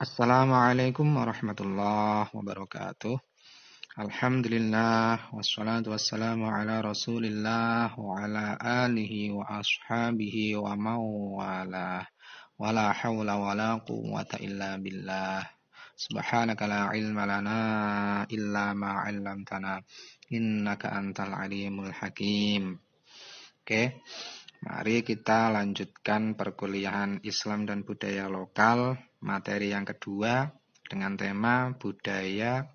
Assalamualaikum warahmatullahi wabarakatuh. Alhamdulillah wassalatu wassalamu ala Rasulillah wa ala alihi wa ashabihi wa mawala. Wala haula wala quwwata illa billah. Subhanaka la ilma lana illa ma 'allamtana innaka antal alimul hakim. Oke. Mari kita lanjutkan perkuliahan Islam dan budaya lokal, materi yang kedua dengan tema budaya,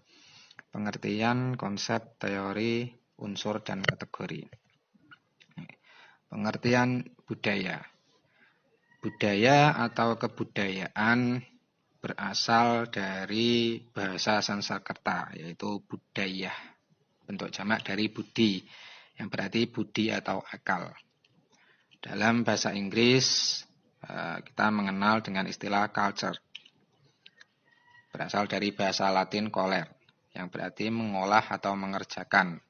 pengertian, konsep, teori, unsur, dan kategori. Pengertian budaya. Budaya atau kebudayaan berasal dari bahasa Sanskerta, yaitu budaya. Bentuk jamak dari budi, yang berarti budi atau akal. Dalam bahasa Inggris, kita mengenal dengan istilah culture. Berasal dari bahasa Latin coller, yang berarti mengolah atau mengerjakan.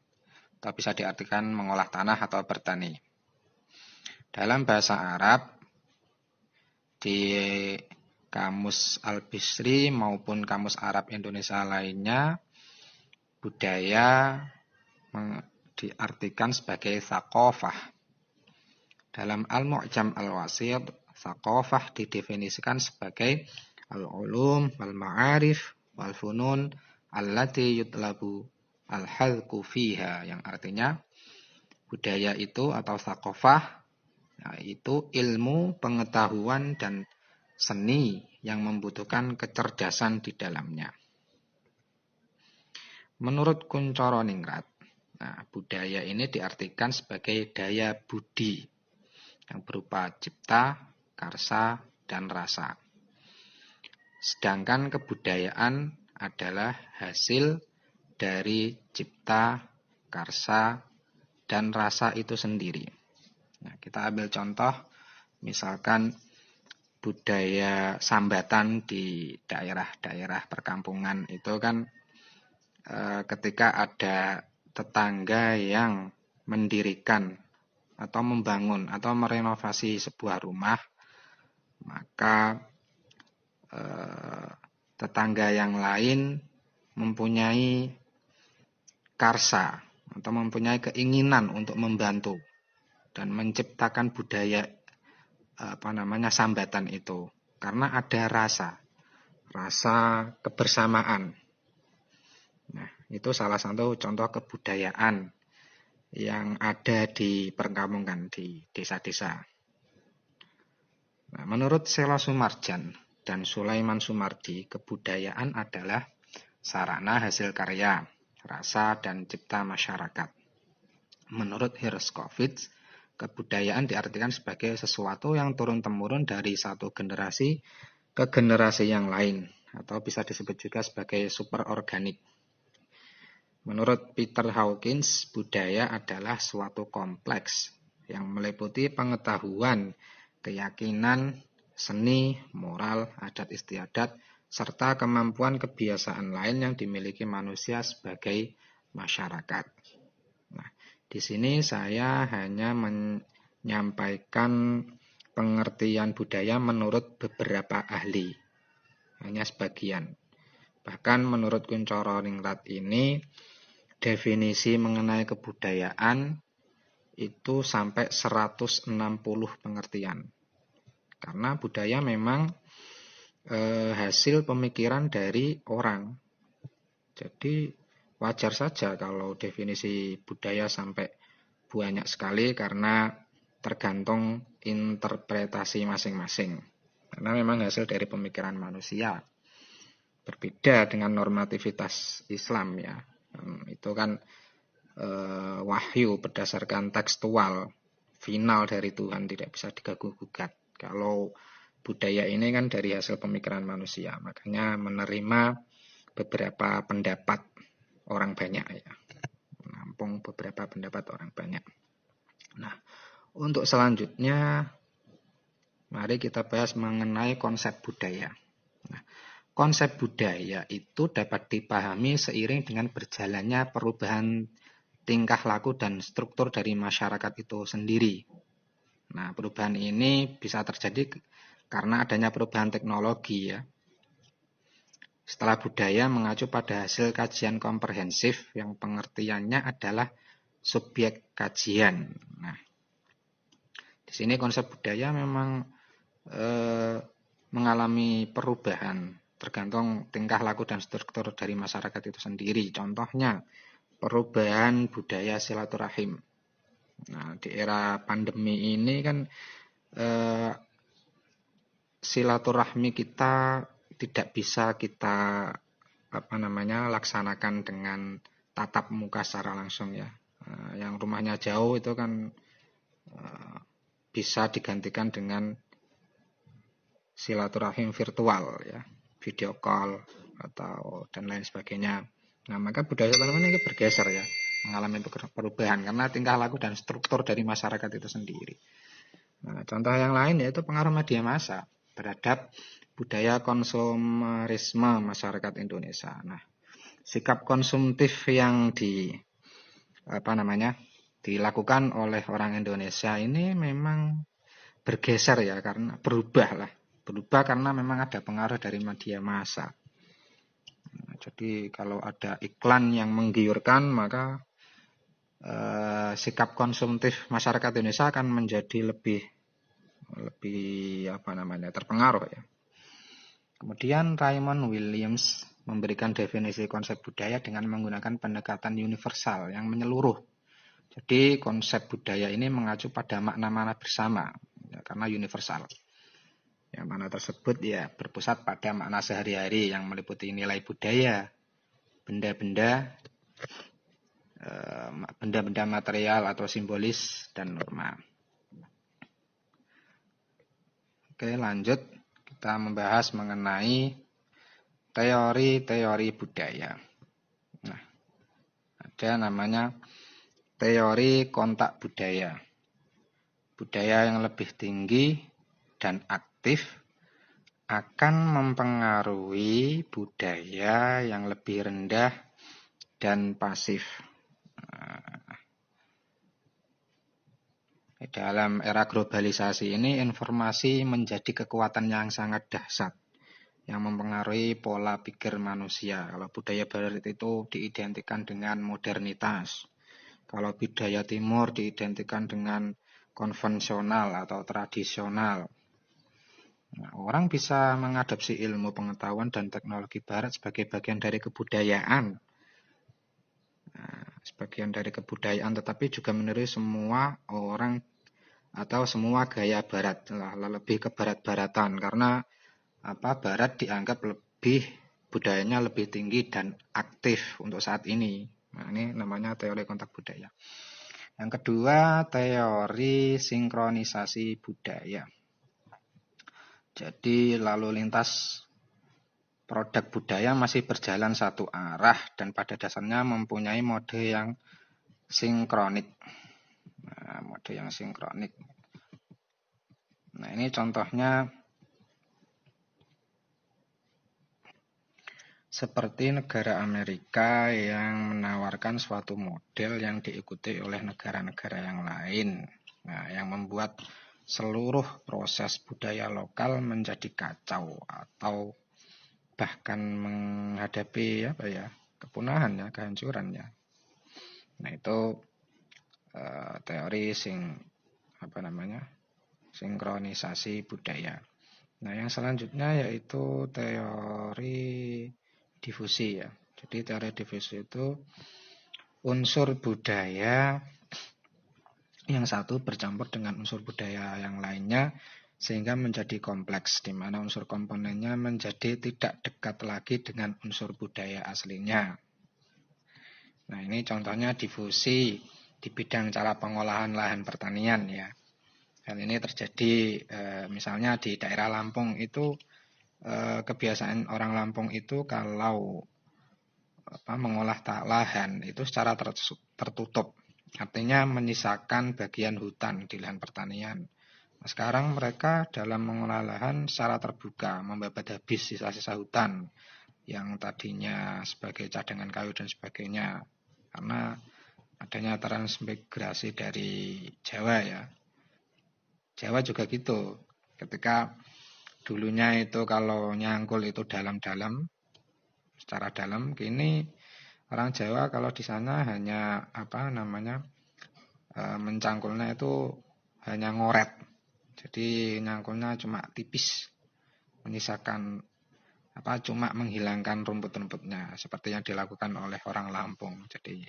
Atau bisa diartikan mengolah tanah atau bertani. Dalam bahasa Arab, di Kamus Al-Bisri maupun Kamus Arab Indonesia lainnya, budaya diartikan sebagai thaqafah. Dalam Al-Mu'jam Al-Wasit, thaqafah didefinisikan sebagai al-ulum, wal-ma'arif, wal-funun, allati yutlabu al-hadku fiha. Yang artinya, budaya itu atau thaqafah, yaitu ilmu, pengetahuan, dan seni yang membutuhkan kecerdasan di dalamnya. Menurut Kuncoro Ningrat, budaya ini diartikan sebagai daya budi yang berupa cipta, karsa, dan rasa. Sedangkan kebudayaan adalah hasil dari cipta, karsa, dan rasa itu sendiri. Kita ambil contoh, misalkan budaya sambatan di daerah-daerah perkampungan itu kan ketika ada tetangga yang mendirikan atau membangun atau merenovasi sebuah rumah, maka tetangga yang lain mempunyai karsa atau mempunyai keinginan untuk membantu dan menciptakan budaya sambatan itu, karena ada rasa kebersamaan. Nah, itu salah satu contoh kebudayaan yang ada di perkampungan, di desa-desa. Nah, menurut Sela Sumarjan dan Sulaiman Sumardi, kebudayaan adalah sarana hasil karya, rasa, dan cipta masyarakat. Menurut Herskovits, kebudayaan diartikan sebagai sesuatu yang turun-temurun dari satu generasi ke generasi yang lain, atau bisa disebut juga sebagai superorganik. Menurut Peter Hawkins, budaya adalah suatu kompleks yang meliputi pengetahuan, keyakinan, seni, moral, adat istiadat, serta kemampuan kebiasaan lain yang dimiliki manusia sebagai masyarakat. Nah, di sini saya hanya menyampaikan pengertian budaya menurut beberapa ahli, hanya sebagian. Bahkan menurut Kuncoro Ningrat ini, definisi mengenai kebudayaan itu sampai 160 pengertian. Karena budaya memang hasil pemikiran dari orang. Jadi wajar saja kalau definisi budaya sampai banyak sekali, karena tergantung interpretasi masing-masing. Karena memang hasil dari pemikiran manusia. Berbeda dengan normativitas Islam ya. Itu kan wahyu berdasarkan tekstual final dari Tuhan, tidak bisa diganggu-gugat. Kalau budaya ini kan dari hasil pemikiran manusia, makanya menerima beberapa pendapat orang banyak ya, menampung beberapa pendapat orang banyak. Nah, untuk selanjutnya mari kita bahas mengenai konsep budaya. Nah, konsep budaya itu dapat dipahami seiring dengan berjalannya perubahan tingkah laku dan struktur dari masyarakat itu sendiri. Nah, perubahan ini bisa terjadi karena adanya perubahan teknologi ya. Setelah budaya mengacu pada hasil kajian komprehensif yang pengertiannya adalah subjek kajian. Nah, di sini konsep budaya memang mengalami perubahan tergantung tingkah laku dan struktur dari masyarakat itu sendiri. Contohnya perubahan budaya silaturahim. Nah, di era pandemi ini kan silaturahmi kita tidak bisa kita laksanakan dengan tatap muka secara langsung ya. Yang rumahnya jauh itu kan bisa digantikan dengan silaturahim virtual ya, video call atau dan lain sebagainya. Nah, maka budaya silaturahmi ini bergeser ya, mengalami perubahan karena tingkah laku dan struktur dari masyarakat itu sendiri. Nah, contoh yang lain yaitu pengaruh media massa terhadap budaya konsumerisme masyarakat Indonesia. Nah, sikap konsumtif yang dilakukan oleh orang Indonesia ini memang bergeser ya, karena berubah karena memang ada pengaruh dari media massa. Nah, jadi kalau ada iklan yang menggiurkan, maka sikap konsumtif masyarakat Indonesia akan menjadi lebih terpengaruh ya. Kemudian Raymond Williams memberikan definisi konsep budaya dengan menggunakan pendekatan universal yang menyeluruh. Jadi konsep budaya ini mengacu pada makna-makna bersama ya, karena universal. Yang mana tersebut ya berpusat pada makna sehari-hari yang meliputi nilai budaya, benda-benda material atau simbolis dan norma. Oke, lanjut kita membahas mengenai teori-teori budaya. Nah, ada namanya teori kontak budaya. Budaya yang lebih tinggi dan aktif akan mempengaruhi budaya yang lebih rendah dan pasif. Dalam era globalisasi ini informasi menjadi kekuatan yang sangat dahsyat yang mempengaruhi pola pikir manusia. Kalau budaya barat itu diidentikan dengan modernitas. Kalau budaya timur diidentikan dengan konvensional atau tradisional. Nah, orang bisa mengadopsi ilmu pengetahuan dan teknologi barat sebagai bagian dari kebudayaan. Tetapi juga meniru semua orang atau semua gaya barat, lebih ke barat-baratan karena barat dianggap budayanya lebih tinggi dan aktif untuk saat ini. Nah, ini namanya teori kontak budaya. Yang kedua, teori sinkronisasi budaya. Jadi lalu lintas produk budaya masih berjalan satu arah dan pada dasarnya mempunyai mode yang sinkronik. Nah, ini contohnya seperti negara Amerika yang menawarkan suatu model yang diikuti oleh negara-negara yang lain. Nah, yang membuat seluruh proses budaya lokal menjadi kacau atau bahkan menghadapi kepunahan ya, kehancuran ya. Nah, itu teori sinkronisasi budaya. Nah, yang selanjutnya yaitu teori difusi ya. Jadi teori difusi itu unsur budaya yang satu bercampur dengan unsur budaya yang lainnya sehingga menjadi kompleks, di mana unsur komponennya menjadi tidak dekat lagi dengan unsur budaya aslinya. Nah, ini contohnya difusi di bidang cara pengolahan lahan pertanian ya. Hal ini terjadi misalnya di daerah Lampung itu kebiasaan orang Lampung itu kalau mengolah lahan itu secara tertutup. Artinya menyisakan bagian hutan di lahan pertanian. Nah, sekarang mereka dalam mengolah lahan secara terbuka, membabat habis sisa-sisa hutan yang tadinya sebagai cadangan kayu dan sebagainya. Karena adanya transmigrasi dari Jawa ya. Jawa juga gitu. Ketika dulunya itu kalau nyangkul itu dalam-dalam, secara dalam. Kini orang Jawa kalau di sana hanya mencangkulnya itu hanya ngoret. Jadi nyangkulnya cuma tipis, menyisakan cuma menghilangkan rumput-rumputnya seperti yang dilakukan oleh orang Lampung. Jadi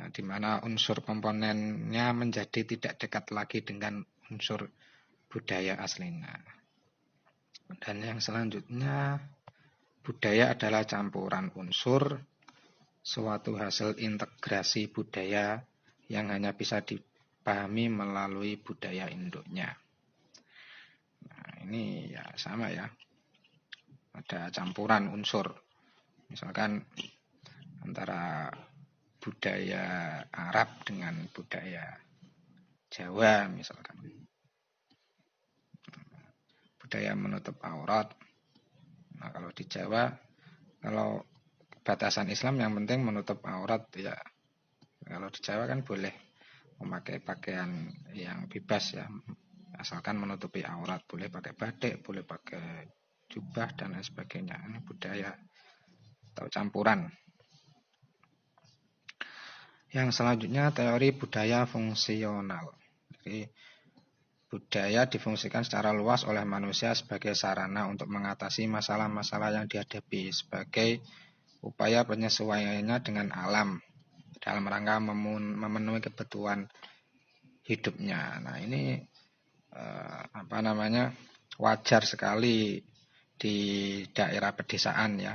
di mana unsur komponennya menjadi tidak dekat lagi dengan unsur budaya aslinya. Dan yang selanjutnya, budaya adalah campuran unsur, suatu hasil integrasi budaya yang hanya bisa dipahami melalui budaya induknya. Nah, ini ya sama ya. Ada campuran unsur. Misalkan antara budaya Arab dengan budaya Jawa misalkan. Budaya menutup aurat. Nah, kalau di Jawa, kalau batasan Islam yang penting menutup aurat ya. Kalau di Jawa kan boleh memakai pakaian yang bebas ya, asalkan menutupi aurat. Boleh pakai batik, boleh pakai jubah dan lain sebagainya. Ini budaya atau campuran. Yang selanjutnya teori budaya fungsional. Jadi budaya difungsikan secara luas oleh manusia sebagai sarana untuk mengatasi masalah-masalah yang dihadapi sebagai upaya penyesuaiannya dengan alam dalam rangka memenuhi kebutuhan hidupnya. Nah, ini wajar sekali di daerah pedesaan ya,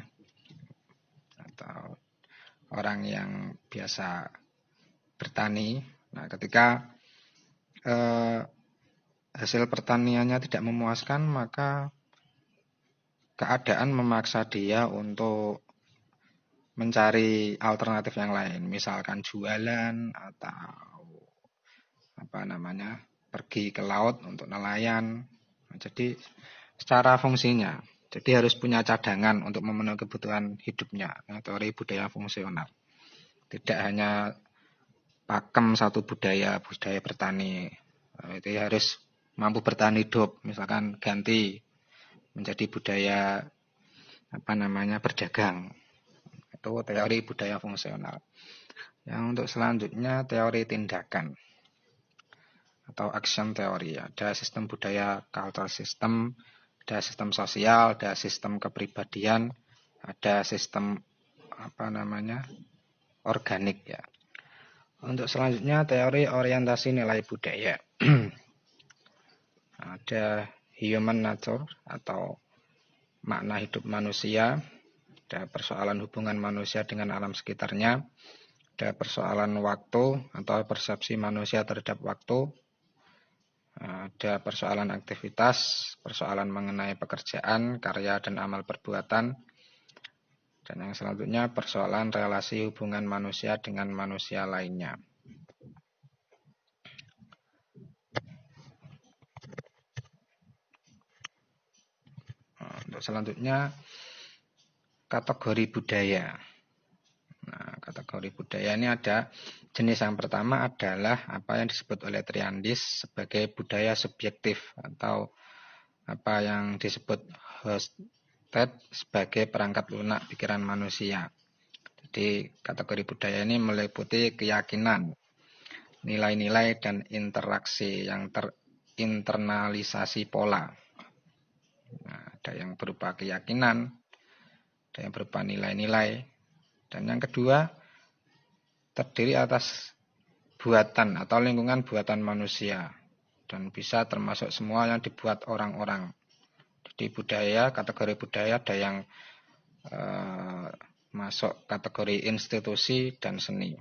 atau orang yang biasa bertani. Nah, ketika hasil pertaniannya tidak memuaskan, maka keadaan memaksa dia untuk mencari alternatif yang lain, misalkan jualan atau pergi ke laut untuk nelayan. Nah, jadi secara fungsinya, jadi harus punya cadangan untuk memenuhi kebutuhan hidupnya. Nah, teori budaya fungsional. Tidak hanya pakem satu budaya bertani. Nah, itu harus mampu bertahan hidup, misalkan ganti menjadi budaya berdagang. Itu teori budaya fungsional. Yang untuk selanjutnya teori tindakan atau action theory. Ada sistem budaya, cultural system, ada sistem sosial, ada sistem kepribadian, ada sistem organik ya. Untuk selanjutnya teori orientasi nilai budaya. Ada human nature atau makna hidup manusia, ada persoalan hubungan manusia dengan alam sekitarnya, ada persoalan waktu atau persepsi manusia terhadap waktu, ada persoalan aktivitas, persoalan mengenai pekerjaan, karya dan amal perbuatan, dan yang selanjutnya persoalan relasi hubungan manusia dengan manusia lainnya. Untuk selanjutnya kategori budaya. Nah, kategori budaya ini ada jenis yang pertama adalah apa yang disebut oleh Triandis sebagai budaya subjektif atau apa yang disebut Hofstede sebagai perangkat lunak pikiran manusia. Jadi kategori budaya ini meliputi keyakinan, nilai-nilai dan interaksi yang terinternalisasi pola. Nah, ada yang berupa keyakinan, ada yang berupa nilai-nilai. Dan yang kedua, terdiri atas buatan atau lingkungan buatan manusia. Dan bisa termasuk semua yang dibuat orang-orang. Jadi kategori budaya ada yang masuk kategori institusi dan seni.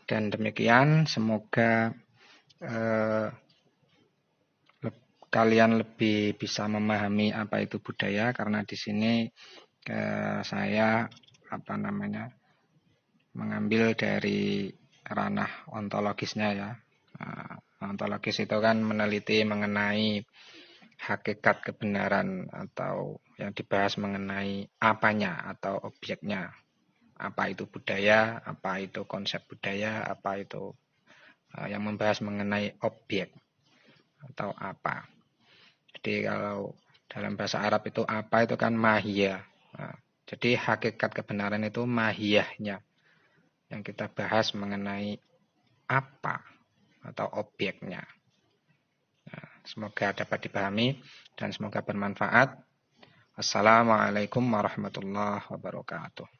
Dan demikian, semoga kalian lebih bisa memahami apa itu budaya, karena di sini saya mengambil dari ranah ontologisnya ya. Ontologis itu kan meneliti mengenai hakikat kebenaran atau yang dibahas mengenai apanya atau objeknya. Apa itu budaya, apa itu konsep budaya, apa itu yang membahas mengenai objek atau apa. Jadi kalau Dalam bahasa Arab itu apa itu kan mahiyah. Nah, jadi hakikat kebenaran itu mahiyahnya. Yang kita bahas mengenai apa atau objeknya. Nah, semoga dapat dipahami dan semoga bermanfaat. Assalamualaikum warahmatullahi wabarakatuh.